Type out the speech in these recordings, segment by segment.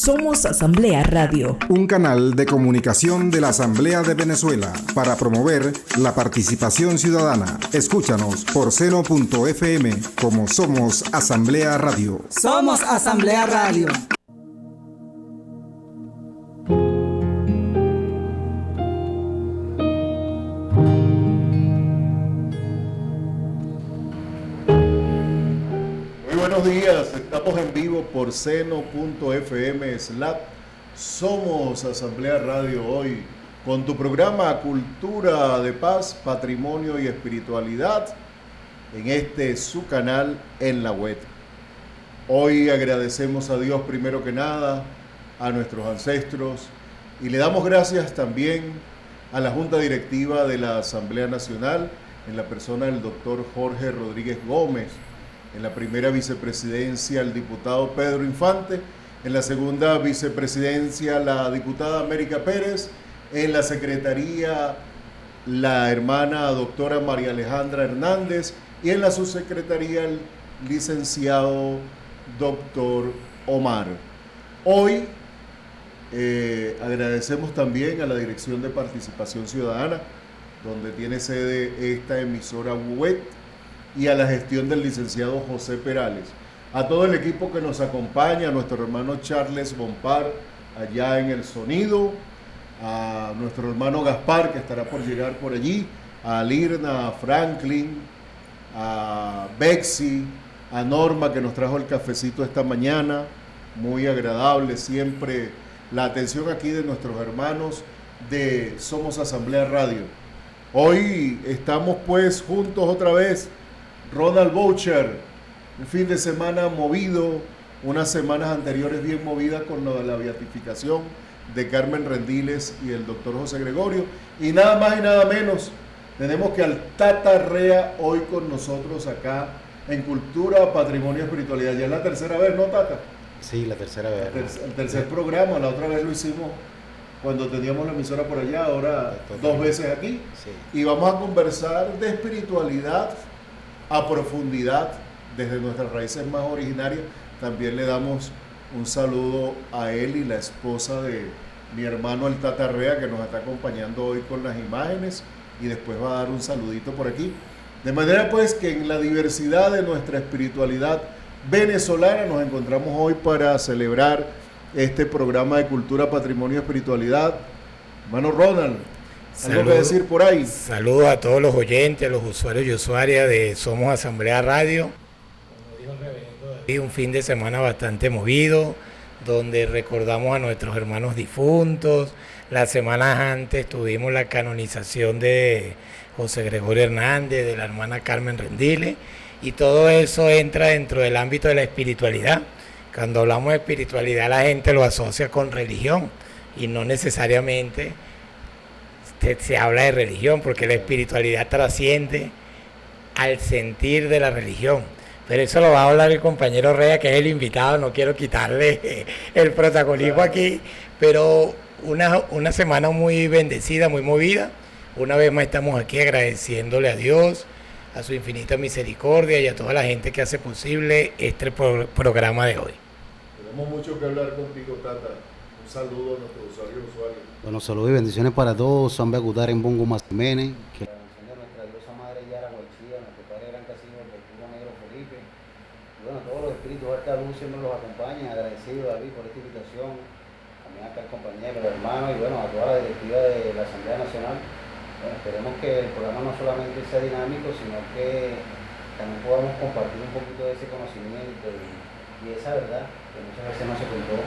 Somos Asamblea Radio, un canal de comunicación de la Asamblea de Venezuela para promover la participación ciudadana. Escúchanos por seno.fm como Somos Asamblea Radio. Somos Asamblea Radio. Buenos días, estamos en vivo por seno.fm/Somos Asamblea Radio hoy con tu programa Cultura de Paz, Patrimonio y Espiritualidad en su canal en la web. Hoy agradecemos a Dios primero que nada, a nuestros ancestros y le damos gracias también a la Junta Directiva de la Asamblea Nacional en la persona del doctor Jorge Rodríguez Gómez, en la primera vicepresidencia el diputado Pedro Infante, en la segunda vicepresidencia la diputada América Pérez, en la secretaría la hermana doctora María Alejandra Hernández y en la subsecretaría el licenciado doctor Omar. Hoy agradecemos también a la Dirección de Participación Ciudadana, donde tiene sede esta emisora web, y a la gestión del licenciado José Perales, a todo el equipo que nos acompaña, a nuestro hermano Charles Bompar allá en el sonido, a nuestro hermano Gaspar que estará por llegar por allí, a Lirna, a Franklin, a Bexy, a Norma que nos trajo el cafecito esta mañana, muy agradable siempre la atención aquí de nuestros hermanos de Somos Asamblea Radio. Hoy estamos pues juntos otra vez. Ronald Boucher, un fin de semana movido, unas semanas anteriores bien movidas con lo de la beatificación de Carmen Rendiles y el doctor José Gregorio. Y nada más y nada menos, tenemos que al Tata Rea hoy con nosotros acá en Cultura, Patrimonio y Espiritualidad. Ya es la tercera vez, ¿no, Tata? Sí, la tercera vez. El tercer programa, la otra vez lo hicimos cuando teníamos la emisora por allá, ahora 2 veces aquí. Sí. Y vamos a conversar de espiritualidad a profundidad desde nuestras raíces más originarias. También le damos un saludo a él y la esposa de mi hermano el Tata Rea, que nos está acompañando hoy con las imágenes y después va a dar un saludito por aquí. De manera pues que en la diversidad de nuestra espiritualidad venezolana nos encontramos hoy para celebrar este programa de Cultura, Patrimonio y Espiritualidad. Hermano Ronald, ¿algo que decir por ahí? Saludos a todos los oyentes, a los usuarios y usuarias de Somos Asamblea Radio. Como dijo el reverendo, un fin de semana bastante movido, donde recordamos a nuestros hermanos difuntos. Las semanas antes tuvimos la canonización de José Gregorio Hernández, de la hermana Carmen Rendiles, y todo eso entra dentro del ámbito de la espiritualidad. Cuando hablamos de espiritualidad, la gente lo asocia con religión, y no necesariamente se habla de religión, porque la espiritualidad trasciende al sentir de la religión. Pero eso lo va a hablar el compañero Rea, que es el invitado, no quiero quitarle el protagonismo aquí, pero una semana muy bendecida, muy movida. Una vez más estamos aquí agradeciéndole a Dios, a su infinita misericordia y a toda la gente que hace posible este programa de hoy. Tenemos mucho que hablar contigo, Tata. Un saludo a nuestros usuarios y usuarias. Bueno, saludos y bendiciones para todos. San Becutar en Bongo Mazimene. Que la bendición de nuestra diosa madre Yara Guachía, nuestro padre Gran Casino, el Puro Negro Felipe. Y bueno, todos los espíritus de esta luz siempre los acompañan. Agradecido, David, por esta invitación. También acá el compañero, el hermano y bueno, a toda la directiva de la Asamblea Nacional. Bueno, esperemos que el programa no solamente sea dinámico, sino que también podamos compartir un poquito de ese conocimiento y esa verdad que muchas veces no se contó.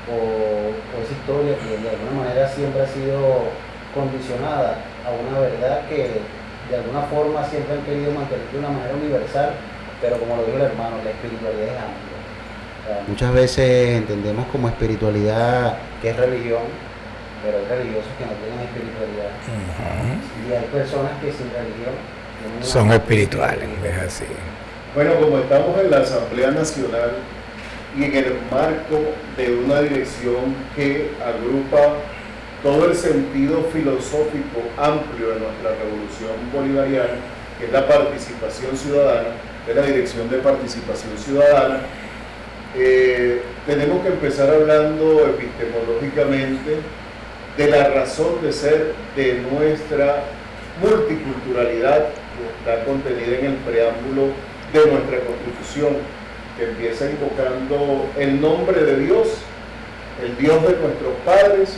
O esa historia que de alguna manera siempre ha sido condicionada a una verdad que de alguna forma siempre han querido mantener de una manera universal, pero como lo dijo el hermano, la espiritualidad es amplia. O sea, muchas veces entendemos como espiritualidad que es religión, pero hay religiosos que no tienen espiritualidad. Y hay personas que sin religión son espirituales, es así. Bueno, como estamos en la Asamblea Nacional y en el marco de una dirección que agrupa todo el sentido filosófico amplio de nuestra revolución bolivariana, que es la participación ciudadana, de la Dirección de Participación Ciudadana, tenemos que empezar hablando epistemológicamente de la razón de ser de nuestra multiculturalidad que está contenida en el preámbulo de nuestra Constitución, que empieza invocando el nombre de Dios, el Dios de nuestros padres,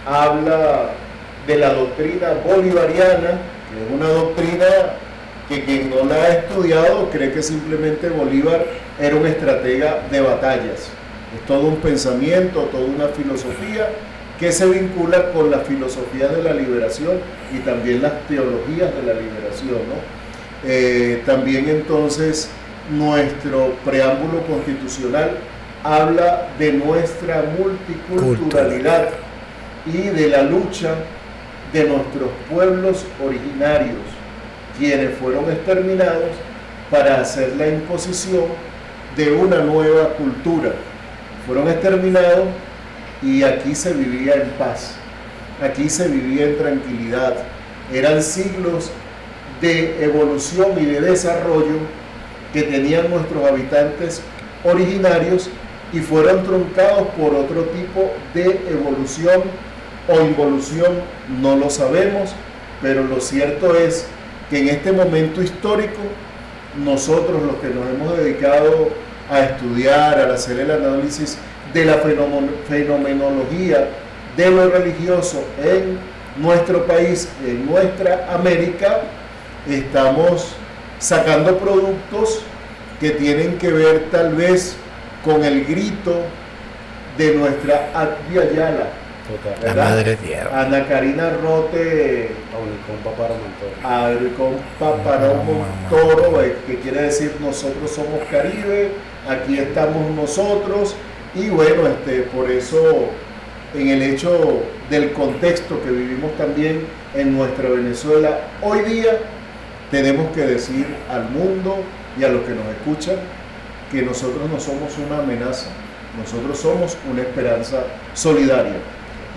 habla de la doctrina bolivariana, que es una doctrina que quien no la ha estudiado cree que simplemente Bolívar era un estratega de batallas. Es todo un pensamiento, toda una filosofía que se vincula con las filosofías de la liberación y también las teologías de la liberación, ¿no? También entonces nuestro preámbulo constitucional habla de nuestra multiculturalidad y de la lucha de nuestros pueblos originarios, quienes fueron exterminados para hacer la imposición de una nueva cultura. Fueron exterminados y aquí se vivía en paz, aquí se vivía en tranquilidad. Eran siglos de evolución y de desarrollo que tenían nuestros habitantes originarios y fueron truncados por otro tipo de evolución o involución, no lo sabemos, pero lo cierto es que en este momento histórico nosotros, los que nos hemos dedicado a estudiar, a hacer el análisis de la fenomenología de lo religioso en nuestro país, en nuestra América, estamos sacando productos que tienen que ver tal vez con el grito de nuestra Advia Yala, la madre tierra, Ana Karina Rote, Auricón Paparón Montoro, que quiere decir nosotros somos Caribe, aquí estamos nosotros. Y bueno, por eso, en el hecho del contexto que vivimos también en nuestra Venezuela hoy día, tenemos que decir al mundo y a los que nos escuchan que nosotros no somos una amenaza, nosotros somos una esperanza solidaria.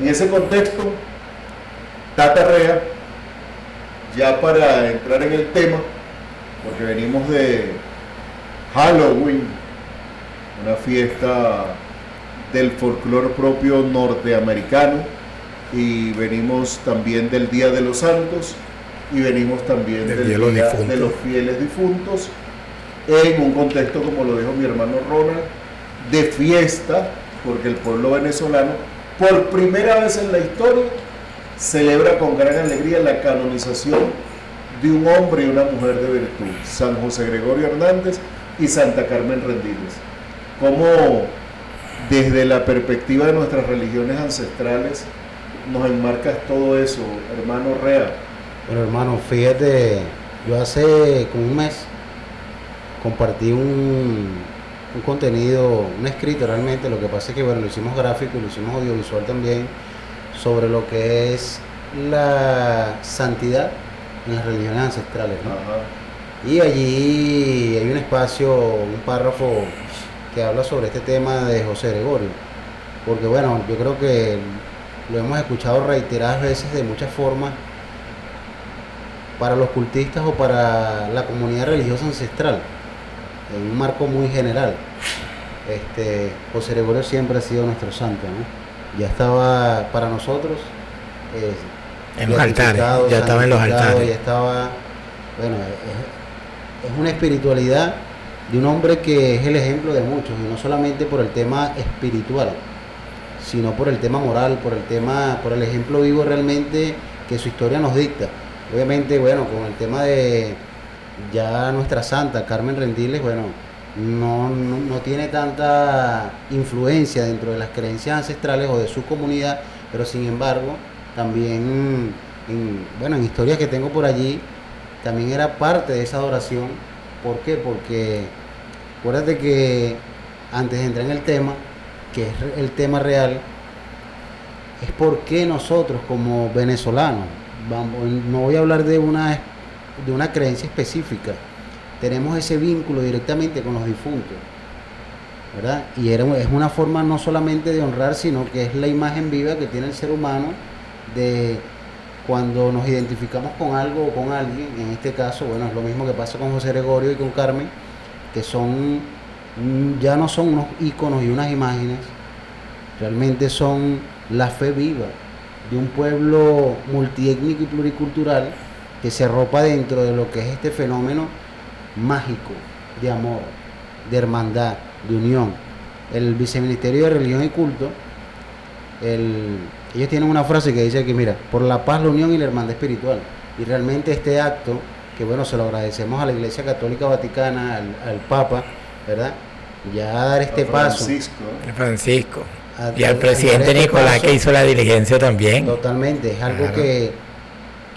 En ese contexto, Tata Rea, ya para entrar en el tema, porque venimos de Halloween, una fiesta del folclore propio norteamericano, y venimos también del Día de los Santos, y venimos también del Día de los Fieles Difuntos, en un contexto, como lo dijo mi hermano Ronald, de fiesta, porque el pueblo venezolano, por primera vez en la historia, celebra con gran alegría la canonización de un hombre y una mujer de virtud, San José Gregorio Hernández y Santa Carmen Rendiles. Cómo desde la perspectiva de nuestras religiones ancestrales nos enmarcas todo eso, hermano Rea. Bueno, hermano, fíjate, yo hace como un mes compartí un contenido, un escrito realmente, lo que pasa es que bueno, lo hicimos gráfico y lo hicimos audiovisual también, sobre lo que es la santidad en las religiones ancestrales, ¿no? Ajá. Y allí hay un espacio, un párrafo que habla sobre este tema de José Gregorio, porque bueno, yo creo que lo hemos escuchado reiteradas veces de muchas formas para los cultistas o para la comunidad religiosa ancestral, en un marco muy general. José Gregorio siempre ha sido nuestro santo, ¿no? Ya estaba para nosotros en los altares, ya estaba en los altares, ya estaba, bueno, es una espiritualidad de un hombre que es el ejemplo de muchos, y no solamente por el tema espiritual, sino por el tema moral, por el ejemplo vivo realmente que su historia nos dicta. Obviamente, bueno, con el tema de ya nuestra santa Carmen Rendiles, bueno, no tiene tanta influencia dentro de las creencias ancestrales o de su comunidad, pero sin embargo, también en historias que tengo por allí, también era parte de esa adoración. ¿Por qué? Porque acuérdate que antes de entrar en el tema, que es el tema real, es por qué nosotros como venezolanos, no voy a hablar de una creencia específica, tenemos ese vínculo directamente con los difuntos, ¿verdad? Y es una forma no solamente de honrar, sino que es la imagen viva que tiene el ser humano de cuando nos identificamos con algo o con alguien. En este caso, bueno, es lo mismo que pasa con José Gregorio y con Carmen, que son ya no son unos íconos y unas imágenes, realmente son la fe viva de un pueblo multiétnico y pluricultural que se arropa dentro de lo que es este fenómeno mágico de amor, de hermandad, de unión. El Viceministerio de Religión y Culto, ellos tienen una frase que dice que mira, por la paz, la unión y la hermandad espiritual. Y realmente este acto, que bueno, se lo agradecemos a la Iglesia Católica Vaticana, al Papa, ¿verdad? Ya dar este paso. Francisco. Y al presidente Nicolás, que hizo la diligencia también. Totalmente, es algo que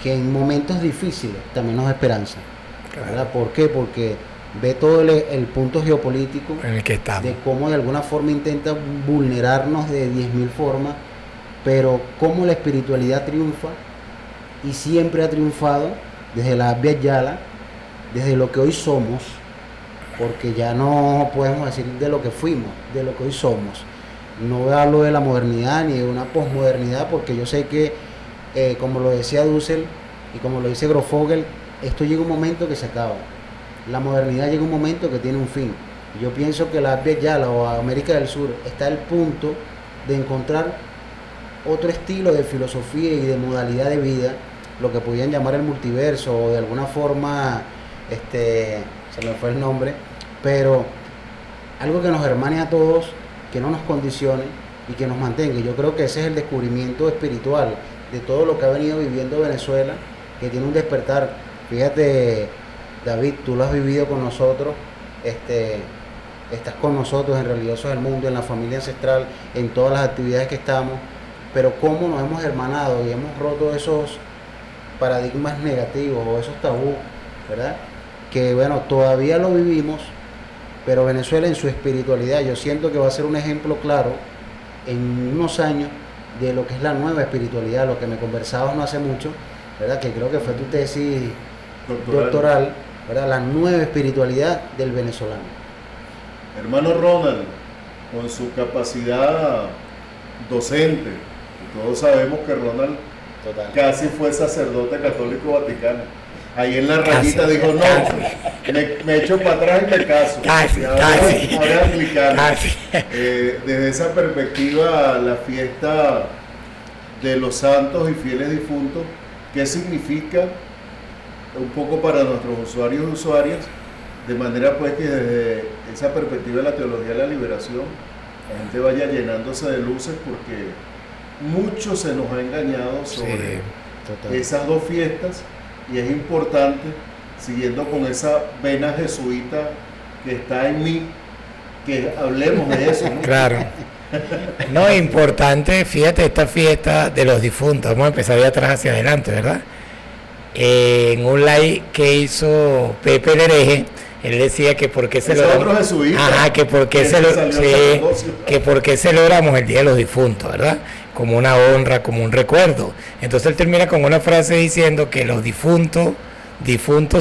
en momentos difíciles también nos da esperanza. ¿Verdad? ¿Por qué? Porque ve todo el punto geopolítico en el que estamos, de cómo de alguna forma intenta vulnerarnos de 10.000 formas, pero cómo la espiritualidad triunfa y siempre ha triunfado desde la Abya Yala, desde lo que hoy somos, porque ya no podemos decir de lo que fuimos, de lo que hoy somos. No hablo de la modernidad ni de una posmodernidad, porque yo sé que, como lo decía Dussel y como lo dice Grofogel, esto llega un momento que se acaba. La modernidad llega un momento que tiene un fin. Yo pienso que la Abya Yala o América del Sur está al punto de encontrar otro estilo de filosofía y de modalidad de vida, lo que podían llamar el multiverso o de alguna forma, se me fue el nombre, pero algo que nos hermane a todos, que no nos condicione y que nos mantenga. Yo creo que ese es el descubrimiento espiritual de todo lo que ha venido viviendo Venezuela, que tiene un despertar. Fíjate, David, tú lo has vivido con nosotros, estás con nosotros en Religiosos del Mundo, en la familia ancestral, en todas las actividades que estamos, pero cómo nos hemos hermanado y hemos roto esos paradigmas negativos o esos tabús, ¿verdad? Que bueno, todavía lo vivimos, pero Venezuela en su espiritualidad, yo siento que va a ser un ejemplo claro en unos años de lo que es la nueva espiritualidad, lo que me conversabas no hace mucho, ¿verdad? Que creo que fue tu tesis doctoral, ¿verdad? La nueva espiritualidad del venezolano. Hermano Ronald, con su capacidad docente, todos sabemos que Ronald casi fue sacerdote católico vaticano. Ahí en la rayita dijo, no, me echo para atrás y me caso. Ahora explicando. Desde esa perspectiva, la fiesta de los santos y fieles difuntos, ¿qué significa un poco para nuestros usuarios y usuarias? De manera pues que desde esa perspectiva de la teología de la liberación, la gente vaya llenándose de luces, porque mucho se nos ha engañado sobre esas dos fiestas, y es importante, siguiendo con esa vena jesuita que está en mí, que hablemos de eso, ¿no? Claro. No, es importante, fíjate, esta fiesta de los difuntos, vamos a empezar de atrás hacia adelante, ¿verdad? En un live que hizo Pepe el Hereje, él decía que por qué celebramos, que por qué celebramos el Día de los Difuntos, ¿verdad? Como una honra, como un recuerdo. Entonces él termina con una frase diciendo que los difuntos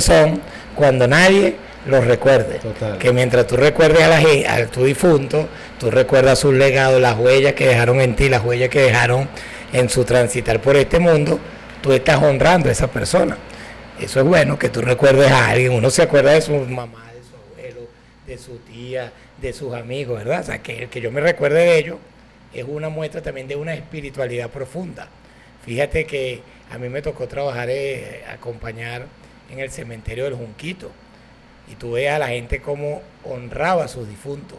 son cuando nadie los recuerde. Total. Que mientras tú recuerdes a tu difunto, tú recuerdas sus legados, las huellas que dejaron en ti, las huellas que dejaron en su transitar por este mundo, tú estás honrando a esa persona. Eso es bueno, que tú recuerdes a alguien. Uno se acuerda de su mamá, de su abuelo, de su tía, de sus amigos, ¿verdad? O sea, que el que yo me recuerde de ellos es una muestra también de una espiritualidad profunda. Fíjate que a mí me tocó trabajar, acompañar en el cementerio del Junquito, y tú ves a la gente cómo honraba a sus difuntos,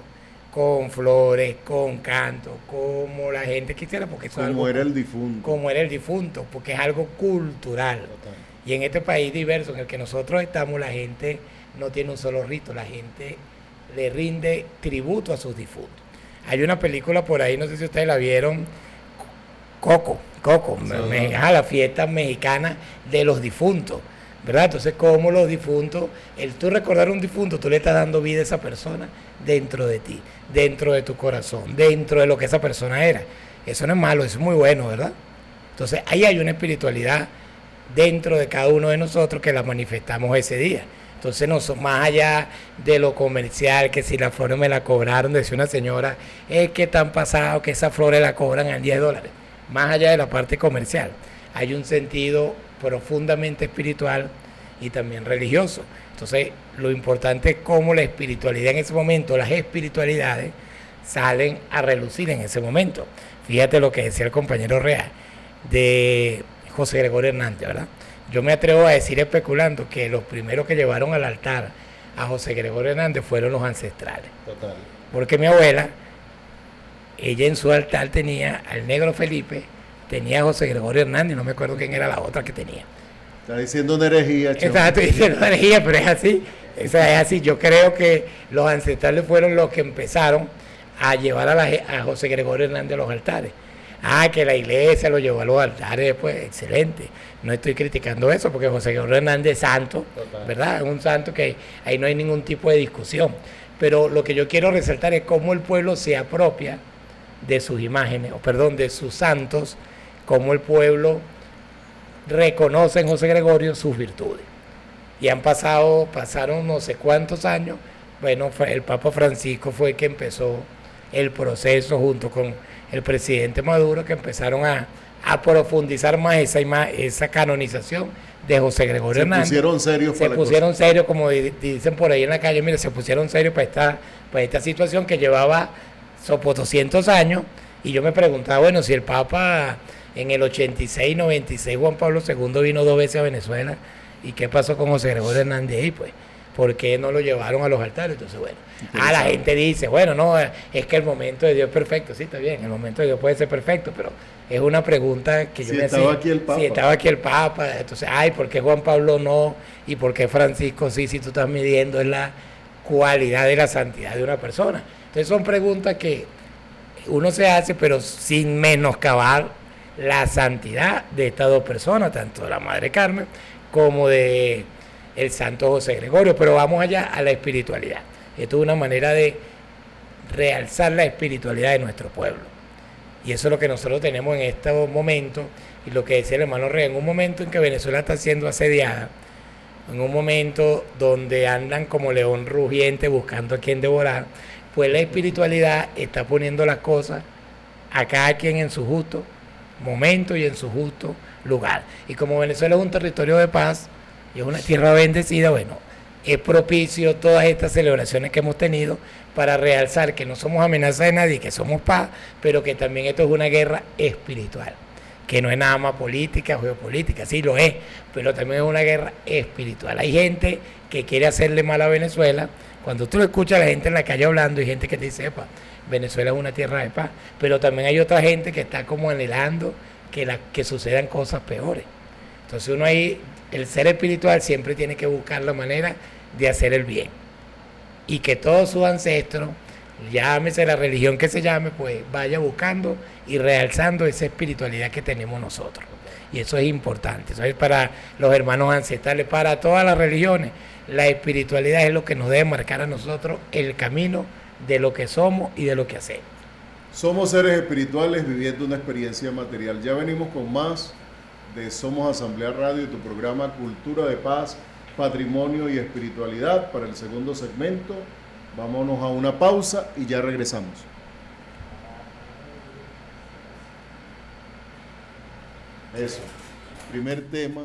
con flores, con canto, como la gente quisiera, porque eso como era el difunto. Como era el difunto, porque es algo cultural. Total. Y en este país diverso en el que nosotros estamos, la gente no tiene un solo rito, la gente le rinde tributo a sus difuntos. Hay una película por ahí, no sé si ustedes la vieron, Coco, la fiesta mexicana de los difuntos, ¿verdad? Entonces, como los difuntos, tú recordar un difunto, tú le estás dando vida a esa persona dentro de ti, dentro de tu corazón, dentro de lo que esa persona era. Eso no es malo, eso es muy bueno, ¿verdad? Entonces, ahí hay una espiritualidad dentro de cada uno de nosotros que la manifestamos ese día. Entonces, no son más allá de lo comercial, que si las flores me la cobraron, decía una señora, es que tan pasado que esas flores la cobran al $10. Más allá de la parte comercial, hay un sentido profundamente espiritual y también religioso. Entonces, lo importante es cómo la espiritualidad en ese momento, las espiritualidades, salen a relucir en ese momento. Fíjate lo que decía el compañero Real de José Gregorio Hernández, ¿verdad? Yo me atrevo a decir, especulando, que los primeros que llevaron al altar a José Gregorio Hernández fueron los ancestrales. Total. Porque mi abuela, ella en su altar tenía al negro Felipe, tenía a José Gregorio Hernández, no me acuerdo quién era la otra que tenía. Está diciendo una herejía, Cheo. Estaba diciendo una herejía, pero es así. Es así. Yo creo que los ancestrales fueron los que empezaron a llevar a José Gregorio Hernández a los altares. Que la iglesia lo llevó a los altares, pues excelente. No estoy criticando eso, porque José Gregorio Hernández es santo, ¿verdad? Es un santo que ahí no hay ningún tipo de discusión. Pero lo que yo quiero resaltar es cómo el pueblo se apropia de sus imágenes, de sus santos, cómo el pueblo reconoce en José Gregorio sus virtudes. Y pasaron no sé cuántos años. Bueno, el Papa Francisco fue el que empezó el proceso junto con el presidente Maduro, que empezaron a profundizar más esa canonización de José Gregorio Hernández. Se pusieron serios para la cosa. Se pusieron serios, como dicen por ahí en la calle, mira, se pusieron serios para esta situación que llevaba 200 años. Y yo me preguntaba, bueno, si el Papa en el 86, 96, Juan Pablo II vino 2 veces a Venezuela, ¿y qué pasó con José Gregorio Hernández ahí? Pues, ¿por qué no lo llevaron a los altares? Entonces, bueno, la gente dice, bueno, no, es que el momento de Dios es perfecto. Sí, está bien, el momento de Dios puede ser perfecto, pero es una pregunta que yo me hacía. Si estaba aquí el Papa, entonces, ¿por qué Juan Pablo no? ¿Y por qué Francisco sí? Si tú estás midiendo es la cualidad de la santidad de una persona. Entonces son preguntas que uno se hace, pero sin menoscabar la santidad de estas dos personas, tanto de la Madre Carmen como de el santo José Gregorio. Pero vamos allá a la espiritualidad. Esto es una manera de realzar la espiritualidad de nuestro pueblo. Y eso es lo que nosotros tenemos en estos momentos, y lo que decía el hermano Rey, en un momento en que Venezuela está siendo asediada, en un momento donde andan como león rugiente buscando a quien devorar, pues la espiritualidad está poniendo las cosas a cada quien en su justo momento y en su justo lugar. Y como Venezuela es un territorio de paz y es una tierra bendecida, bueno, es propicio todas estas celebraciones que hemos tenido para realzar que no somos amenaza de nadie, que somos paz, pero que también esto es una guerra espiritual, que no es nada más política, geopolítica, sí lo es, pero también es una guerra espiritual. Hay gente que quiere hacerle mal a Venezuela. Cuando tú lo escuchas a la gente en la calle hablando, hay gente que te dice, Venezuela es una tierra de paz, pero también hay otra gente que está como anhelando que sucedan cosas peores. Entonces uno ahí, el ser espiritual siempre tiene que buscar la manera de hacer el bien. Y que todos sus ancestros, llámese la religión que se llame, pues vaya buscando y realzando esa espiritualidad que tenemos nosotros. Y eso es importante. Eso es para los hermanos ancestrales, para todas las religiones. La espiritualidad es lo que nos debe marcar a nosotros el camino de lo que somos y de lo que hacemos. Somos seres espirituales viviendo una experiencia material. Ya venimos con más de Somos Asamblea Radio, tu programa Cultura de Paz, Patrimonio y Espiritualidad. Para el segundo segmento, vámonos a una pausa y ya regresamos. Eso, primer tema.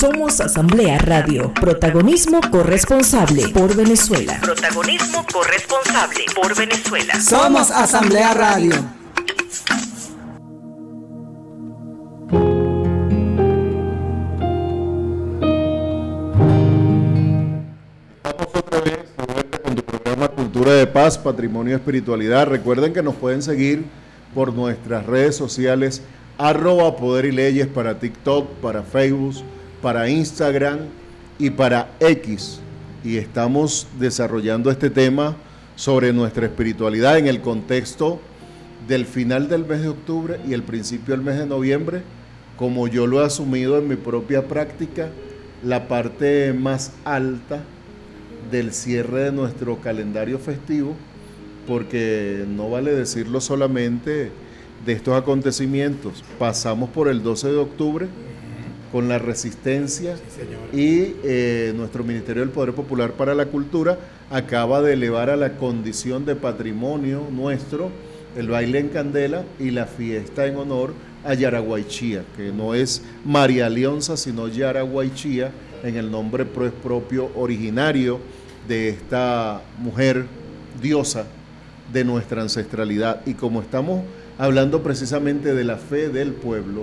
Somos Asamblea Radio. Protagonismo corresponsable por Venezuela. Protagonismo corresponsable por Venezuela. Somos Asamblea Radio. Estamos otra vez de vuelta con tu programa Cultura de Paz, Patrimonio y Espiritualidad. Recuerden que nos pueden seguir por nuestras redes sociales @Poder y Leyes para TikTok, para Facebook, para Instagram y para X. Y estamos desarrollando este tema sobre nuestra espiritualidad en el contexto del final del mes de octubre y el principio del mes de noviembre, como yo lo he asumido en mi propia práctica, la parte más alta del cierre de nuestro calendario festivo, porque no vale decirlo solamente de estos acontecimientos. Pasamos por el 12 de octubre con la resistencia y nuestro Ministerio del Poder Popular para la Cultura acaba de elevar a la condición de patrimonio nuestro el baile en candela y la fiesta en honor a Yaraguaychía, que no es María Leonza, sino Yaraguaychía, en el nombre propio originario de esta mujer diosa de nuestra ancestralidad. Y como estamos hablando precisamente de la fe del pueblo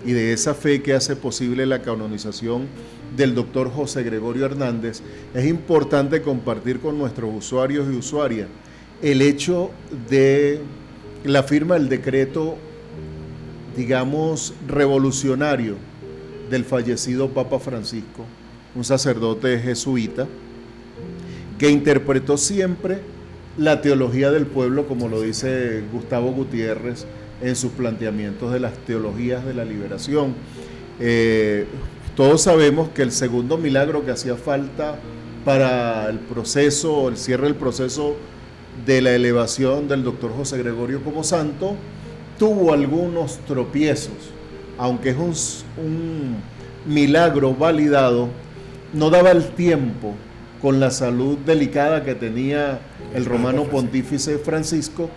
y de esa fe que hace posible la canonización del doctor José Gregorio Hernández, es importante compartir con nuestros usuarios y usuarias el hecho de la firma del decreto, digamos, revolucionario del fallecido Papa Francisco, un sacerdote jesuita, que interpretó siempre la teología del pueblo, como lo dice Gustavo Gutiérrez en sus planteamientos de las teologías de la liberación. Todos sabemos que el segundo milagro que hacía falta para el proceso, el cierre del proceso de la elevación del doctor José Gregorio como santo, tuvo algunos tropiezos, aunque es un milagro validado, no daba el tiempo con la salud delicada que tenía el romano pontífice Francisco,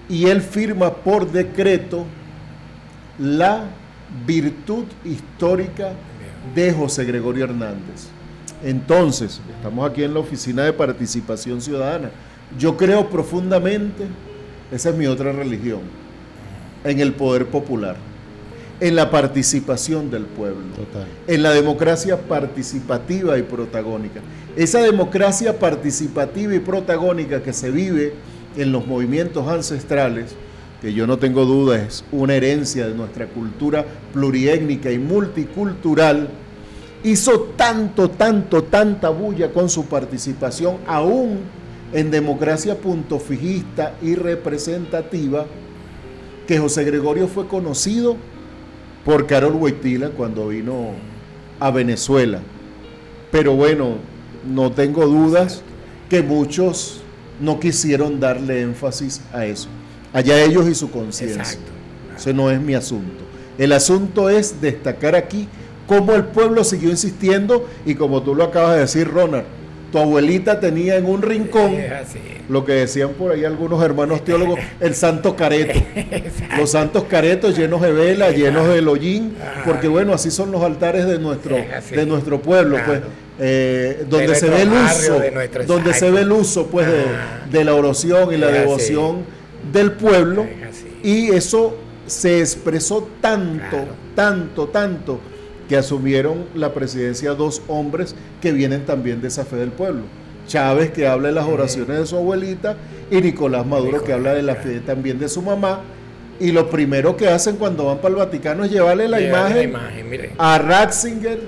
y él firma por decreto la virtud histórica de José Gregorio Hernández. Entonces, estamos aquí en la Oficina de Participación Ciudadana. Yo creo profundamente, esa es mi otra religión, en el poder popular, en la participación del pueblo, total, en la democracia participativa y protagónica. Esa democracia participativa y protagónica que se vive en los movimientos ancestrales, que yo no tengo duda es una herencia de nuestra cultura pluriétnica y multicultural, hizo tanta bulla con su participación, aún en democracia puntofijista y representativa, que José Gregorio fue conocido por Karol Wojtyla cuando vino a Venezuela. Pero bueno, no tengo dudas que muchos no quisieron darle énfasis a eso. Allá ellos y su conciencia. Ese no es mi asunto. El asunto es destacar aquí cómo el pueblo siguió insistiendo, y como tú lo acabas de decir, Ronald, tu abuelita tenía en un rincón lo que decían por ahí algunos hermanos teólogos, el santo careto. Los santos caretos llenos de vela, llenos de hollín, porque bueno, así son los altares de nuestro pueblo, pues, donde se ve el uso, pues, de la oración y la devoción del pueblo, y eso se expresó tanto, que asumieron la presidencia dos hombres que vienen también de esa fe del pueblo. Chávez, que habla de las oraciones de su abuelita, y Nicolás Maduro, que habla de la fe también de su mamá. Y lo primero que hacen cuando van para el Vaticano es llevarle la imagen a Ratzinger,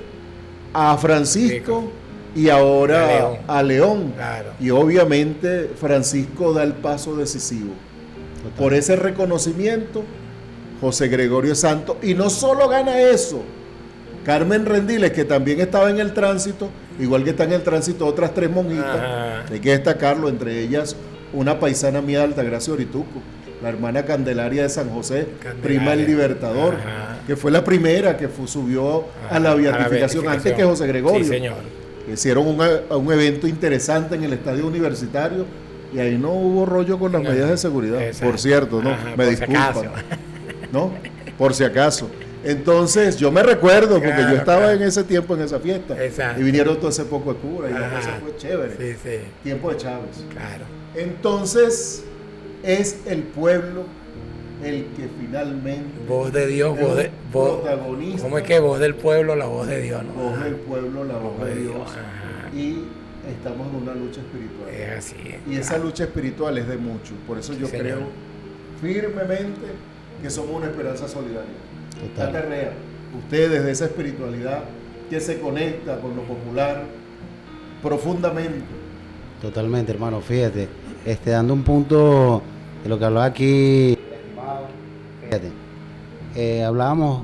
a Francisco y ahora a León. Claro. Y obviamente Francisco da el paso decisivo. Total. Por ese reconocimiento, José Gregorio es santo. Y no solo gana eso, Carmen Rendiles, que también estaba en el tránsito, igual que están en el tránsito otras tres monjitas, hay que destacarlo, entre ellas una paisana mía de Altagracia Orituco, la hermana Candelaria de San José, prima del Libertador, que fue la primera que subió a la beatificación antes que José Gregorio. Sí, señor. Hicieron un evento interesante en el estadio universitario, y ahí no hubo rollo con las medidas de seguridad. Exacto. Por cierto, ¿no? Me disculpan. ¿No? Por si acaso. Entonces, yo me recuerdo, porque Claro, yo estaba claro. en ese tiempo en esa fiesta. Exacto. Y vinieron todo ese poco de cura y la Ajá. cosa fue chévere. Sí, sí, Tiempo de Chávez. claro. Entonces, es el pueblo el que finalmente Voz de Dios, es voz de... un Voz, protagonista. ¿cómo es que voz del pueblo, la voz de Dios? ¿No? Voz del pueblo, la voz de Dios. Ajá. Y estamos en una lucha espiritual. Es así. Y esa lucha espiritual es de muchos. Por eso yo Sí, creo señor. firmemente que somos una esperanza solidaria. Total. La carrera. Ustedes de esa espiritualidad que se conecta con lo popular profundamente. Totalmente, hermano, fíjate, dando un punto de lo que hablaba aquí, fíjate, hablábamos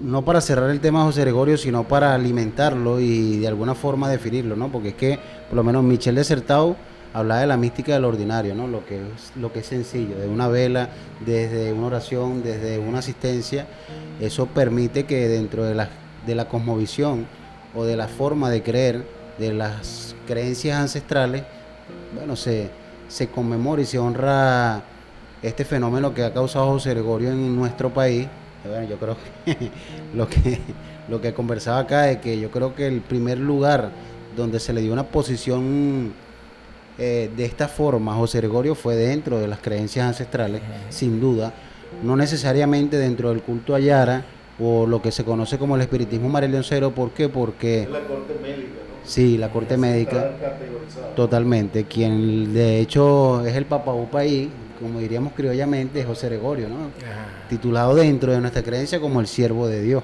no para cerrar el tema de José Gregorio, sino para alimentarlo y de alguna forma definirlo, ¿no? Porque es que, por lo menos, Michel de Certeau hablaba de la mística del ordinario, ¿no? Lo que es sencillo, de una vela, desde una oración, desde una asistencia, eso permite que dentro de la cosmovisión o de la forma de creer, de las creencias ancestrales, bueno, se conmemora y se honra este fenómeno que ha causado José Gregorio en nuestro país. Bueno, yo creo que lo que conversaba acá es que yo creo que el primer lugar donde se le dio una posición de esta forma a José Gregorio fue dentro de las creencias ancestrales, sin duda, no necesariamente dentro del culto Ayara o lo que se conoce como el espiritismo mareleoncero. ¿Por qué? Porque Es la corte médica, ¿no? sí, la corte médica, totalmente, quien de hecho es el papaupa ahí, como diríamos criollamente, es José Gregorio, ¿no? Ajá. Titulado dentro de nuestra creencia como el siervo de Dios.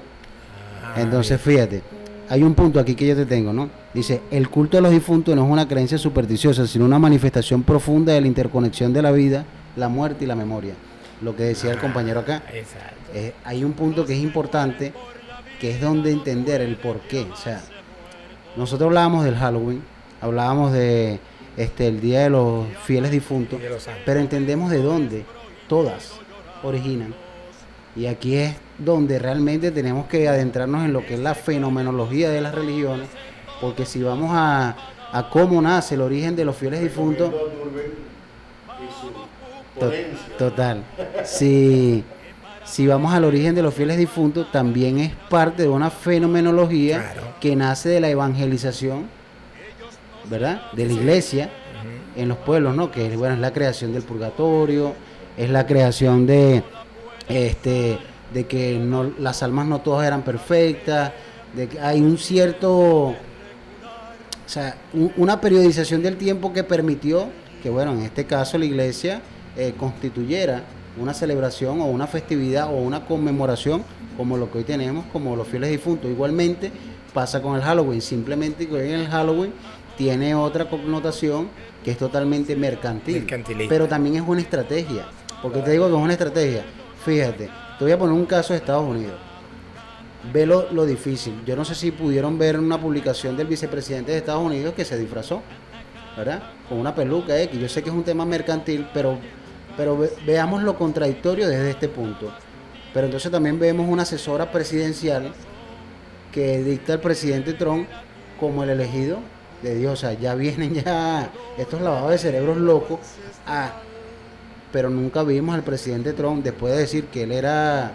Ah, Entonces, fíjate, hay un punto aquí que yo te tengo, ¿no? Dice, el culto a los difuntos no es una creencia supersticiosa, sino una manifestación profunda de la interconexión de la vida, la muerte y la memoria. Lo que decía el compañero acá. Exacto. Hay un punto que es importante, que es donde entender el por qué. O sea, nosotros hablábamos del Halloween, hablábamos de el Día de los Fieles Difuntos, Y de los santos. pero entendemos de dónde todas originan. Y aquí es donde realmente tenemos que adentrarnos en lo que es la fenomenología de las religiones, porque si vamos a cómo nace el origen de los fieles difuntos, total, si vamos al origen de los fieles difuntos, también es parte de una fenomenología Claro. que nace de la evangelización, ¿verdad? De la iglesia en los pueblos, ¿no? Que bueno, es la creación del purgatorio, es la creación de que no, las almas no todas eran perfectas, de que hay un cierto, o sea, una periodización del tiempo que permitió que, bueno, en este caso la iglesia constituyera una celebración o una festividad o una conmemoración como lo que hoy tenemos, como los fieles difuntos. Igualmente pasa con el Halloween, simplemente que hoy en el Halloween tiene otra connotación que es totalmente mercantil, Mercantilista. pero también es una estrategia. ¿Por qué te digo que es una estrategia? Fíjate, te voy a poner un caso de Estados Unidos. Ve lo difícil. Yo no sé si pudieron ver una publicación del vicepresidente de Estados Unidos que se disfrazó, ¿verdad? Con una peluca X. Yo sé que es un tema mercantil, pero veamos lo contradictorio desde este punto. Pero entonces también vemos una asesora presidencial que dicta el presidente Trump como el elegido de Dios. O sea, ya vienen estos lavados de cerebros locos. Pero nunca vimos al presidente Trump, después de decir que él era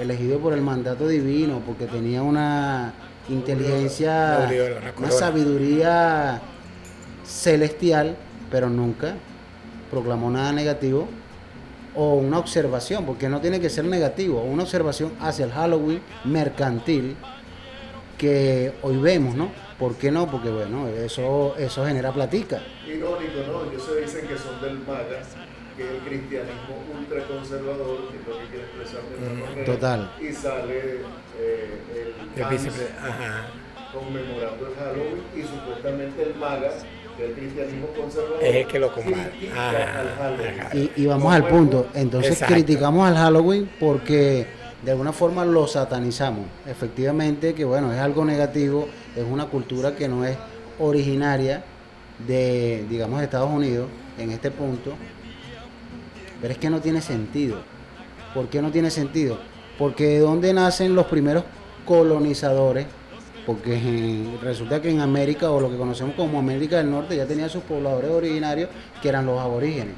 elegido por el mandato divino, porque tenía una inteligencia, Una una sabiduría celestial, pero nunca proclamó nada negativo, o una observación, porque no tiene que ser negativo, una observación hacia el Halloween mercantil que hoy vemos, ¿no? ¿Por qué no? Porque bueno, eso genera platica. Irónico, ¿no? Ellos se dicen que son del MAGA, que es el cristianismo ultraconservador, que es lo que quiere expresar de esta manera. Total. Y sale el Hans conmemorando el Halloween y supuestamente el MAGA, que es el cristianismo conservador, Es el que lo combate. critica al Halloween. Y vamos al punto. Entonces Exacto. criticamos al Halloween porque de alguna forma lo satanizamos. Efectivamente que bueno, es algo negativo, es una cultura que no es originaria de, digamos, de Estados Unidos en este punto. Pero es que no tiene sentido. ¿Por qué no tiene sentido? Porque de dónde nacen los primeros colonizadores, porque resulta que en América, o lo que conocemos como América del Norte, ya tenía sus pobladores originarios, que eran los aborígenes.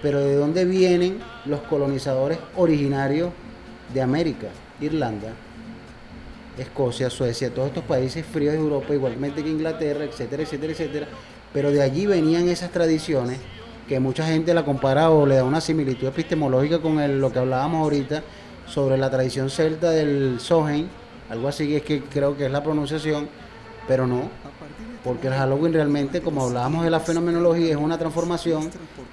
Pero ¿de dónde vienen los colonizadores originarios de América, Irlanda, Escocia, Suecia, todos estos países fríos de Europa, igualmente que Inglaterra, etcétera, etcétera, etcétera, pero de allí venían esas tradiciones que mucha gente la compara o le da una similitud epistemológica con lo que hablábamos ahorita sobre la tradición celta del Samhain, algo así es que creo que es la pronunciación, pero no, porque el Halloween realmente, como hablábamos de la fenomenología, es una transformación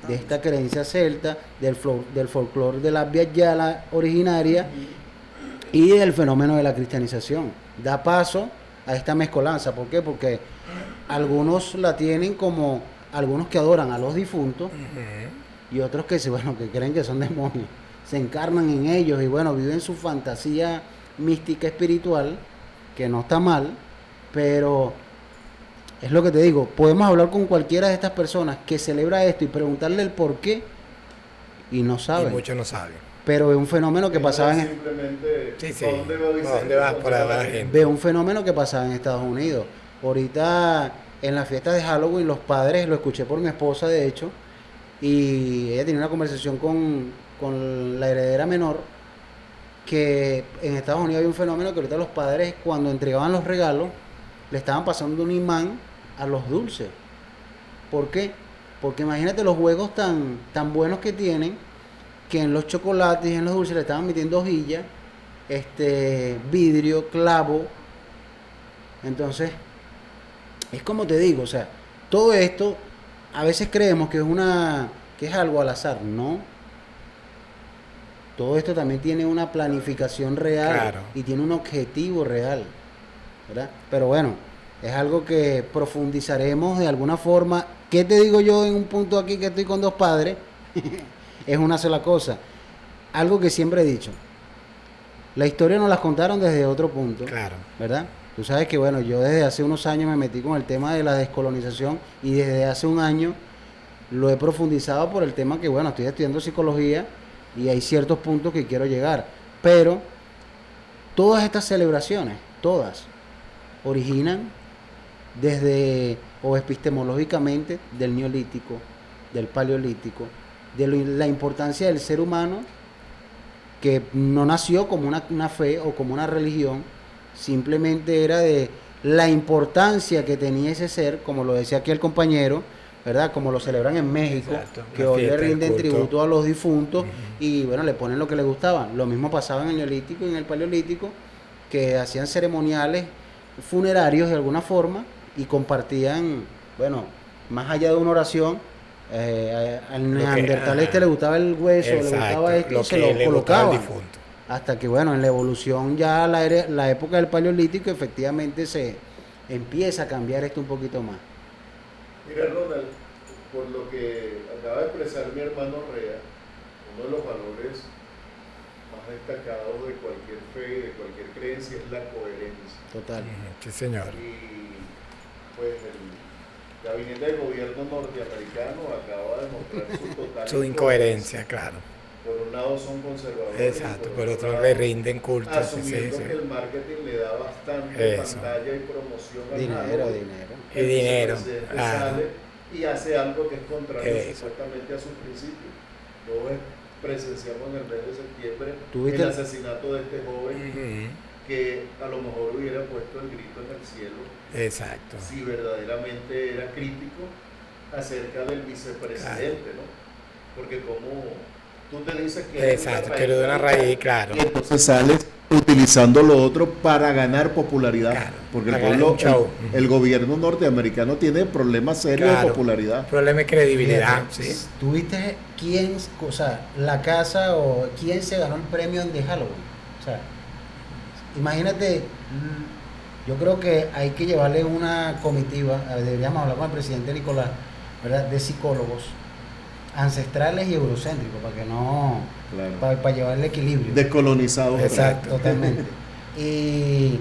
de esta creencia celta, del folclore de la Via Yala originaria y del fenómeno de la cristianización. Da paso a esta mezcolanza. ¿Por qué? Porque algunos la tienen como algunos que adoran a los difuntos y otros que que creen que son demonios, se encarnan en ellos y viven su fantasía mística espiritual, que no está mal, pero es lo que te digo, podemos hablar con cualquiera de estas personas que celebra esto y preguntarle el por qué y no saben. Y muchos no saben. Pero es un fenómeno que pasaba en... Simplemente, Sí. ¿Para dónde vas? Por ahí va la gente. Ve un fenómeno que pasaba en Estados Unidos. Ahorita en las fiestas de Halloween los padres, lo escuché por mi esposa de hecho, y ella tenía una conversación con la heredera menor, que en Estados Unidos hay un fenómeno que ahorita los padres cuando entregaban los regalos le estaban pasando un imán a los dulces. ¿Por qué? Porque imagínate los juegos tan buenos que tienen, que en los chocolates y en los dulces le estaban metiendo hojilla, vidrio, clavo. Entonces, es como te digo, o sea, todo esto a veces creemos que es algo al azar, no. Todo esto también tiene una planificación real, claro, y tiene un objetivo real, ¿verdad? Pero bueno, es algo que profundizaremos de alguna forma. ¿Qué te digo yo en un punto aquí que estoy con dos padres? Es una sola cosa. Algo que siempre he dicho. La historia nos la contaron desde otro punto, claro, ¿verdad? Tú sabes que yo desde hace unos años me metí con el tema de la descolonización y desde hace un año lo he profundizado por el tema que, estoy estudiando psicología y hay ciertos puntos que quiero llegar. Pero todas estas celebraciones, todas, originan desde, o epistemológicamente, del neolítico, del paleolítico, de la importancia del ser humano, que no nació como una fe o como una religión, simplemente era de la importancia que tenía ese ser, como lo decía aquí el compañero, ¿verdad? Como lo celebran en México, exacto, que hoy le rinden tributo a los difuntos y le ponen lo que les gustaba. Lo mismo pasaba en el neolítico y en el paleolítico, que hacían ceremoniales funerarios de alguna forma y compartían, más allá de una oración, al neandertal le gustaba el hueso, exacto, le gustaba esto, y se lo colocaban. Hasta que en la evolución ya la época del paleolítico efectivamente se empieza a cambiar esto un poquito más. Mira, Ronald, por lo que acaba de expresar mi hermano Rea, uno de los valores más destacados de cualquier fe y de cualquier creencia es la coherencia. Total. Sí, señor. Y pues el gabinete de gobierno norteamericano acaba de mostrar su total su incoherencia, claro. Por un lado son conservadores, Exacto, por otro le rinden culto. asumiendo que el marketing le da bastante pantalla y promoción al Dinero. Y dinero, claro. Sale y hace algo que es contrario supuestamente a sus principios. Todos presenciamos en el mes de septiembre el asesinato de este joven que a lo mejor hubiera puesto el grito en el cielo. Exacto. Si verdaderamente era crítico acerca del vicepresidente, ¿no? Porque como tú te dices que exacto, que de una raíz, claro. Y entonces sales utilizando lo otro para ganar popularidad, claro, porque el gobierno norteamericano tiene problemas serios de popularidad. Problema de credibilidad. ¿Sí? ¿Tú viste la casa o quién se ganó el premio de Halloween? O sea, imagínate, yo creo que hay que llevarle una comitiva, deberíamos hablar con el presidente Nicolás, ¿verdad?, de psicólogos ancestrales y eurocéntricos, para que no, claro, para llevarle equilibrio. Descolonizados. Exacto, totalmente. Y,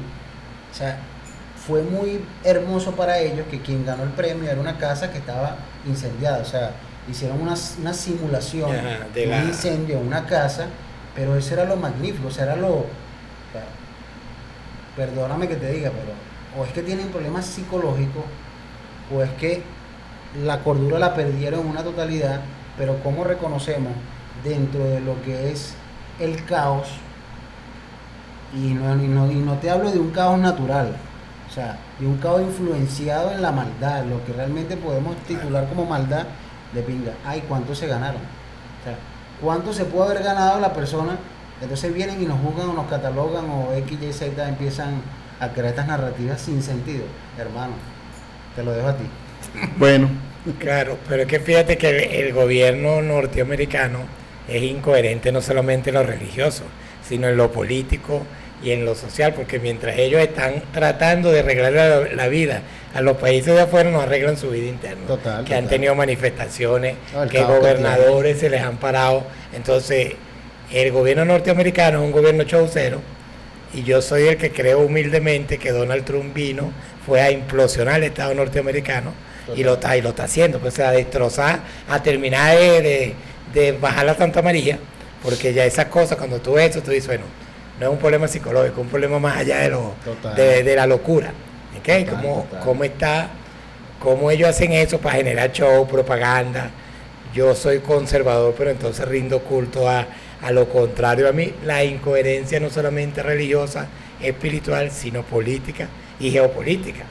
fue muy hermoso para ellos que quien ganó el premio era una casa que estaba incendiada, hicieron una simulación de un incendio en una casa, pero eso era lo magnífico, perdóname que te diga, pero o es que tienen problemas psicológicos, o es que la cordura la perdieron en una totalidad. Pero ¿cómo reconocemos dentro de lo que es el caos Y no te hablo de un caos natural, o sea, de un caos influenciado en la maldad, lo que realmente podemos titular como maldad de pinga. Ay, ¿cuánto se ganaron? O sea, ¿cuánto se puede haber ganado la persona? Entonces vienen y nos juzgan o nos catalogan o X, Y, Z, empiezan a crear estas narrativas sin sentido. Hermano, te lo dejo a ti. Bueno, Claro, pero es que fíjate que el gobierno norteamericano es incoherente no solamente en lo religioso, sino en lo político y en lo social, porque mientras ellos están tratando de arreglar la vida a los países de afuera, no arreglan su vida interna. Que han tenido manifestaciones, que gobernadores se les han parado. Entonces, el gobierno norteamericano es un gobierno chaucero, y yo soy el que creo humildemente que Donald Trump fue a implosionar el Estado norteamericano. Y lo está haciendo, pues a destrozar, a terminar de bajar la Santa María, porque ya esas cosas, cuando tú ves eso, tú dices, bueno, no es un problema psicológico, es un problema más allá de la locura. ¿Okay? ¿Cómo ellos hacen eso para generar show, propaganda? Yo soy conservador, pero entonces rindo culto a lo contrario. A mí la incoherencia no solamente religiosa, espiritual, sino política y geopolítica.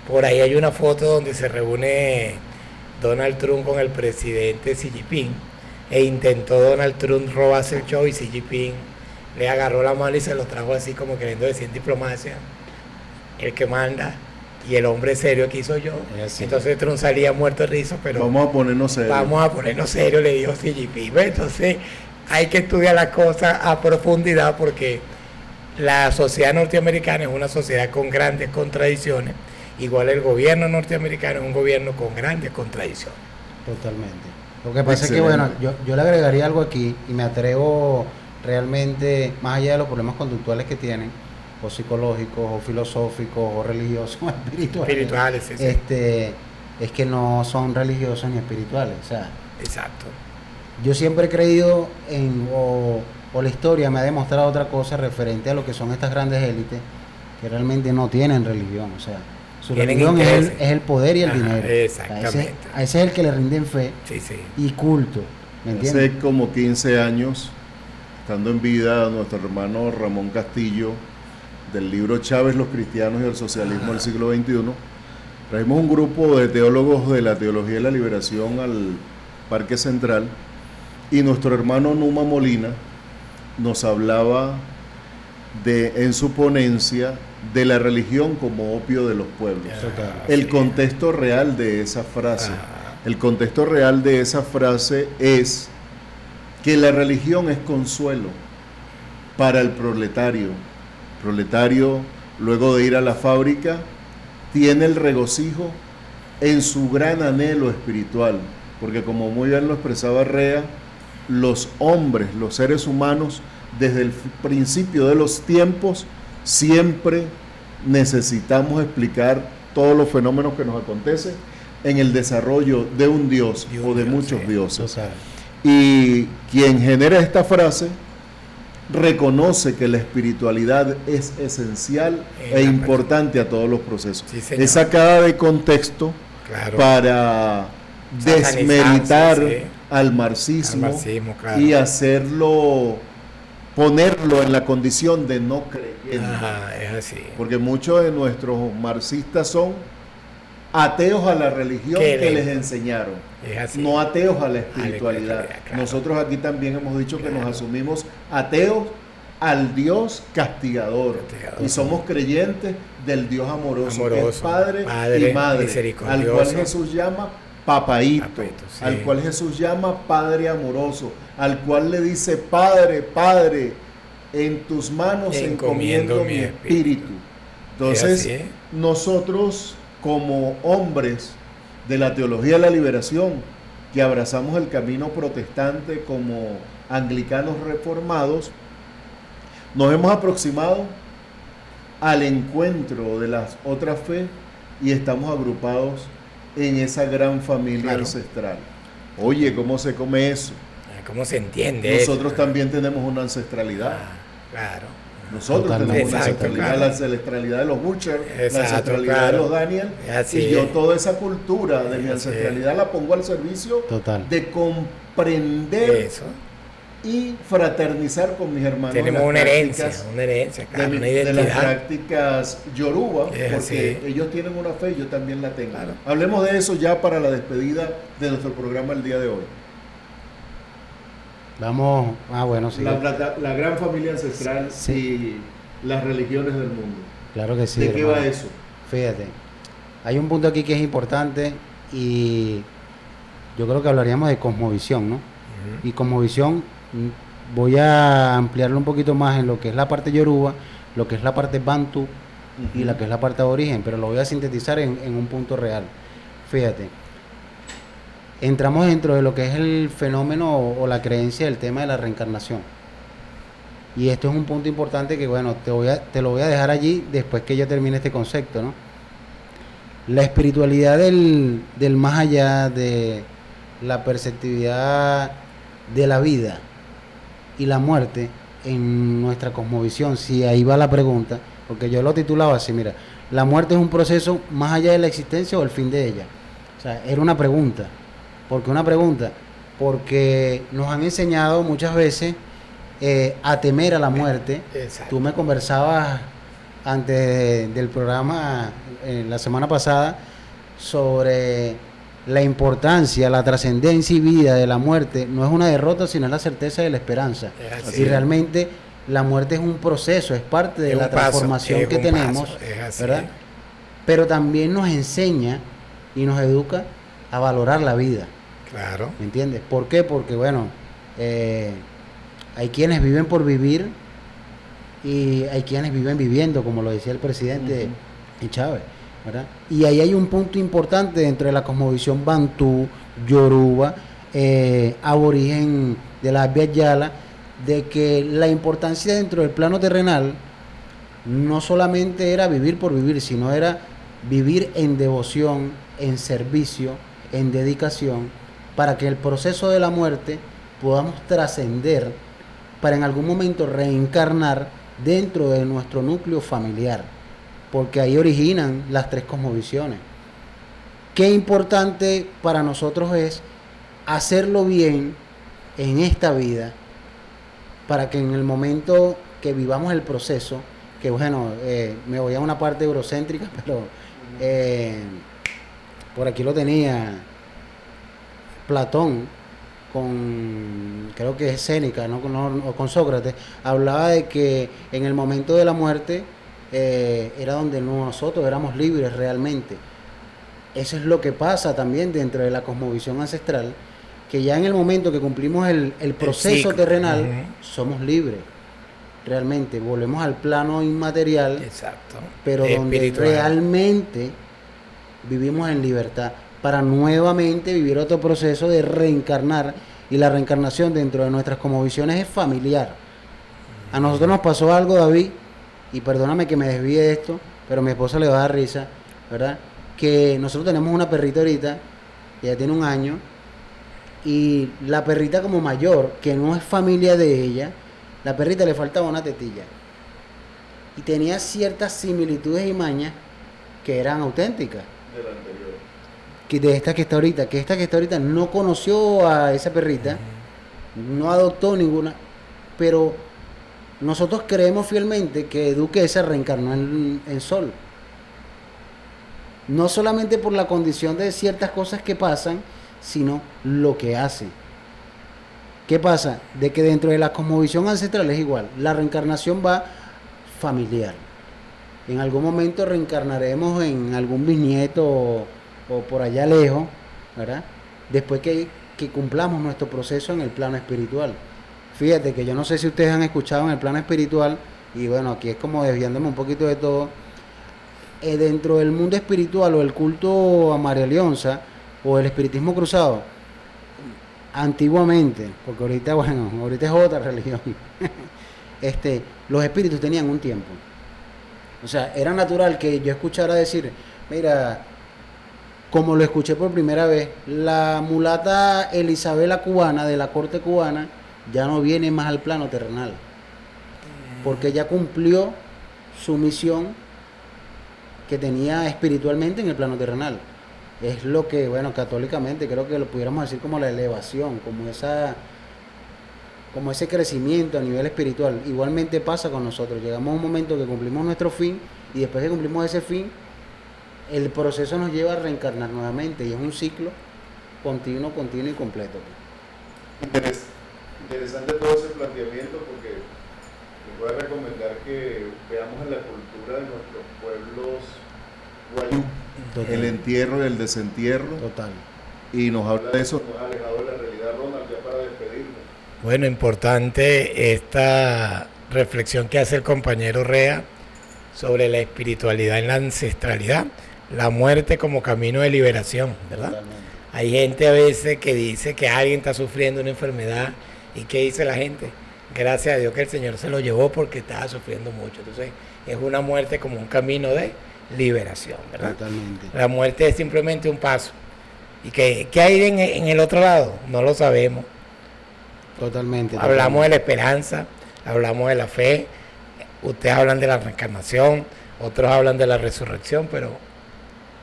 Por ahí hay una foto donde se reúne Donald Trump con el presidente Xi Jinping, e intentó Donald Trump robarse el show y Xi Jinping le agarró la mano y se lo trajo así como queriendo decir en diplomacia, el que manda y el hombre serio que hizo yo. Entonces Trump salía muerto de risa, pero vamos a ponernos serios, le dijo Xi Jinping. Entonces hay que estudiar las cosas a profundidad, porque la sociedad norteamericana es una sociedad con grandes contradicciones. Igual el gobierno norteamericano es un gobierno con grandes contradicciones. Totalmente. Lo que pasa es que, bueno, yo le agregaría algo aquí, y me atrevo realmente, más allá de los problemas conductuales que tienen, o psicológicos, o filosóficos, o religiosos, o espirituales, sí. Es que no son religiosos ni espirituales. O sea, exacto. Yo siempre he creído o la historia me ha demostrado otra cosa referente a lo que son estas grandes élites, que realmente no tienen religión. O sea, su religión es el poder y el dinero. Exactamente. A ese es el que le rinden fe y culto. ¿Me entiendes? Hace como 15 años, estando en vida, nuestro hermano Ramón Castillo, del libro Chávez, los cristianos y el socialismo del siglo XXI, traímos un grupo de teólogos de la teología de la liberación al Parque Central, y nuestro hermano Numa Molina nos hablaba en su ponencia de la religión como opio de los pueblos. El contexto real de esa frase. El contexto real de esa frase es que la religión es consuelo para el proletario. El proletario, luego de ir a la fábrica, tiene el regocijo en su gran anhelo espiritual, porque como muy bien lo expresaba Rea, los hombres, los seres humanos, desde el principio de los tiempos, siempre necesitamos explicar todos los fenómenos que nos acontecen en el desarrollo de un Dios o de muchos dioses. Y quien genera esta frase reconoce que la espiritualidad es esencial e importante a todos los procesos. Es sacada de contexto para desmeritar al marxismo, y hacerlo, ponerlo en la condición de no creyente. Es así. Porque muchos de nuestros marxistas son ateos a la religión que les enseñaron, no ateos a la espiritualidad. Nosotros aquí también hemos dicho que nos asumimos ateos al Dios castigador, y somos creyentes del Dios amoroso, que es Padre y Madre, al cual Jesús llama Papaíto, al cual Jesús llama Padre amoroso, al cual le dice: Padre, Padre, en tus manos encomiendo mi espíritu. Entonces, nosotros como hombres de la teología de la liberación, que abrazamos el camino protestante como anglicanos reformados, nos hemos aproximado al encuentro de las otras fe y estamos agrupados en esa gran familia ancestral. Oye, ¿cómo se come eso? ¿Cómo se entiende? Nosotros también tenemos una ancestralidad. Nosotros tenemos una ancestralidad, la ancestralidad de los Butcher, la ancestralidad de los Daniel, y yo toda esa cultura de mi ancestralidad la pongo al servicio de comprender y fraternizar con mis hermanos. Tenemos las una herencia, prácticas claro, una de las identidad. prácticas yoruba, Es porque así. ellos tienen una fe y yo también la tengo. Claro. Hablemos de eso ya para la despedida de nuestro programa el día de hoy. Vamos, bueno, sí. La gran familia ancestral Sí. y las religiones del mundo. Claro que sí. ¿De qué hermano. va eso? Fíjate, hay un punto aquí que es importante y yo creo que hablaríamos de cosmovisión, ¿no? Y cosmovisión, voy a ampliarlo un poquito más en lo que es la parte yoruba, lo que es la parte bantu y la que es la parte aborigen, pero lo voy a sintetizar en un punto real. Fíjate, entramos dentro de lo que es el fenómeno o la creencia del tema de la reencarnación. Y esto es un punto importante que, bueno, te lo voy a dejar allí después que yo termine este concepto, ¿no? La espiritualidad del más allá, de la perceptividad de la vida y la muerte en nuestra cosmovisión, si ahí va la pregunta, porque yo lo titulaba así, mira, la muerte es un proceso más allá de la existencia o el fin de ella. O sea, era una pregunta. ¿Por qué una pregunta? Porque nos han enseñado muchas veces a temer a la muerte. Exacto. Tú me conversabas antes del programa la semana pasada sobre la importancia, la trascendencia y vida de la muerte. No es una derrota, sino es la certeza de la esperanza. Es así. Y realmente la muerte es un proceso, es parte de Es la un paso, transformación es que un tenemos, paso, es así. ¿verdad? Pero también nos enseña y nos educa a valorar la vida. Claro. ¿Me entiendes? ¿Por qué? Porque, bueno, hay quienes viven por vivir y hay quienes viven viviendo, como lo decía el presidente Chávez, ¿verdad? Y ahí hay un punto importante dentro de la cosmovisión bantú, yoruba, aborigen de la Abya Yala, de que la importancia dentro del plano terrenal no solamente era vivir por vivir, sino era vivir en devoción, en servicio, en dedicación, para que el proceso de la muerte podamos trascender para en algún momento reencarnar dentro de nuestro núcleo familiar, porque ahí originan las tres cosmovisiones. Qué importante para nosotros es hacerlo bien en esta vida, para que en el momento que vivamos el proceso, que bueno, me voy a una parte eurocéntrica, pero por aquí lo tenía Platón, creo que es Séneca, ¿no? O con Sócrates, hablaba de que en el momento de la muerte era donde nosotros éramos libres realmente. Eso es lo que pasa también dentro de la cosmovisión ancestral, que ya en el momento que cumplimos el proceso terrenal, somos libres. Realmente volvemos al plano inmaterial, Exacto. pero donde Espiritual. realmente vivimos en libertad, para nuevamente vivir otro proceso de reencarnar, y la reencarnación dentro de nuestras cosmovisiones es familiar. A nosotros nos pasó algo, David, y perdóname que me desvíe de esto, pero a mi esposa le va a dar risa, ¿verdad? Que nosotros tenemos una perrita ahorita, que ya tiene 1 año, y la perrita como mayor, que no es familia de ella, la perrita le faltaba una tetilla. Y tenía ciertas similitudes y mañas que eran auténticas. Del anterior. Que de esta que está ahorita no conoció a esa perrita, no adoptó ninguna, pero nosotros creemos fielmente que Duquesa reencarnó en Sol. No solamente por la condición de ciertas cosas que pasan, sino lo que hace. ¿Qué pasa? De que dentro de la cosmovisión ancestral es igual. La reencarnación va familiar. En algún momento reencarnaremos en algún bisnieto o por allá lejos, ¿verdad? Después que cumplamos nuestro proceso en el plano espiritual. Fíjate que yo no sé si ustedes han escuchado en el plano espiritual, y bueno, aquí es como desviándome un poquito de todo, dentro del mundo espiritual o el culto a María Leonza o el espiritismo cruzado, antiguamente, porque ahorita, bueno, ahorita es otra religión, los espíritus tenían un tiempo. O sea, era natural que yo escuchara decir, mira, como lo escuché por primera vez, la mulata Elisabela cubana, de la corte cubana, ya no viene más al plano terrenal, porque ya cumplió su misión que tenía espiritualmente en el plano terrenal. Es lo que, bueno, católicamente creo que lo pudiéramos decir como la elevación, como como ese crecimiento a nivel espiritual. Igualmente pasa con nosotros, llegamos a un momento que cumplimos nuestro fin y después que cumplimos ese fin, el proceso nos lleva a reencarnar nuevamente y es un ciclo continuo y completo. Interesante todo ese planteamiento porque les voy a recomendar que veamos en la cultura de nuestros pueblos guayú el entierro y el desentierro. Total. Y nos habla de eso, nos ha alejado de la realidad, Ronald, ya para despedirnos. Bueno, importante esta reflexión que hace el compañero Rea sobre la espiritualidad en la ancestralidad, la muerte como camino de liberación, ¿verdad? Totalmente. Hay gente a veces que dice que alguien está sufriendo una enfermedad y ¿qué dice la gente? Gracias a Dios que el Señor se lo llevó porque estaba sufriendo mucho. Entonces es una muerte como un camino de liberación, ¿verdad? Totalmente. La muerte es simplemente un paso. ¿Y qué hay en el otro lado? No lo sabemos. Totalmente. Hablamos de la esperanza, hablamos de la fe, ustedes hablan de la reencarnación, otros hablan de la resurrección, pero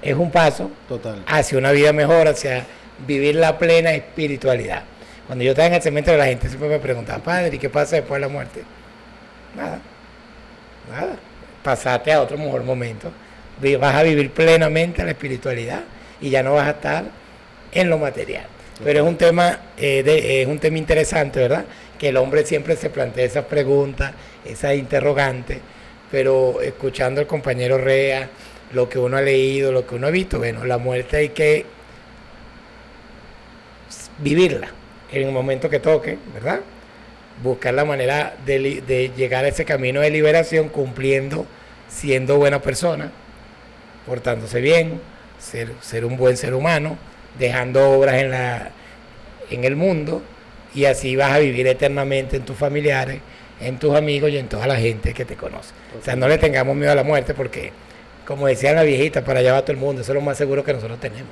es un paso Total. hacia una vida mejor, hacia vivir la plena espiritualidad. Cuando yo estaba en el cementerio, la gente siempre me preguntaba, padre, ¿y qué pasa después de la muerte? Nada. Pasaste a otro mejor momento. Vas a vivir plenamente la espiritualidad y ya no vas a estar en lo material. Pero es un tema interesante, ¿verdad? Que el hombre siempre se plantea esas preguntas, esas interrogantes, pero escuchando al compañero Rea, lo que uno ha leído, lo que uno ha visto, bueno, la muerte hay que vivirla en el momento que toque, ¿verdad? Buscar la manera de llegar a ese camino de liberación cumpliendo, siendo buena persona, portándose bien, ser un buen ser humano, dejando obras en el mundo, y así vas a vivir eternamente en tus familiares, en tus amigos y en toda la gente que te conoce. O sea, no le tengamos miedo a la muerte porque, como decían las viejitas, para allá va todo el mundo, eso es lo más seguro que nosotros tenemos.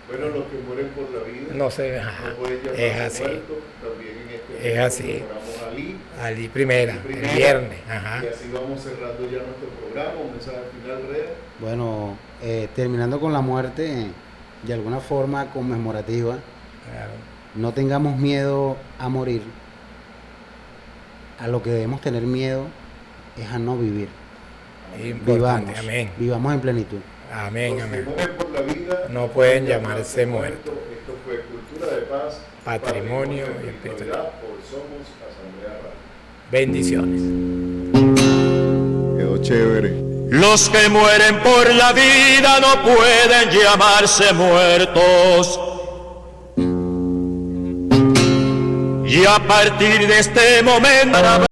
Bueno, los que mueren por la vida no se no pueden llamarse es así. muertos, también en este Es así. Ali primera, el viernes. Ajá. Y así vamos cerrando ya nuestro programa, un mensaje final, Rea. Bueno, terminando con la muerte, de alguna forma conmemorativa, Claro. no tengamos miedo a morir. A lo que debemos tener miedo es a no vivir. Importante, Vivamos, amén. vivamos en plenitud. Amén, Los que amén. mueren por la vida No pueden llamarse muertos. Esto fue Cultura de Paz, Patrimonio y espiritualidad por Somos Asamblea Radio. Bendiciones. Quedó chévere. Los que mueren por la vida no pueden llamarse muertos. Y a partir de este momento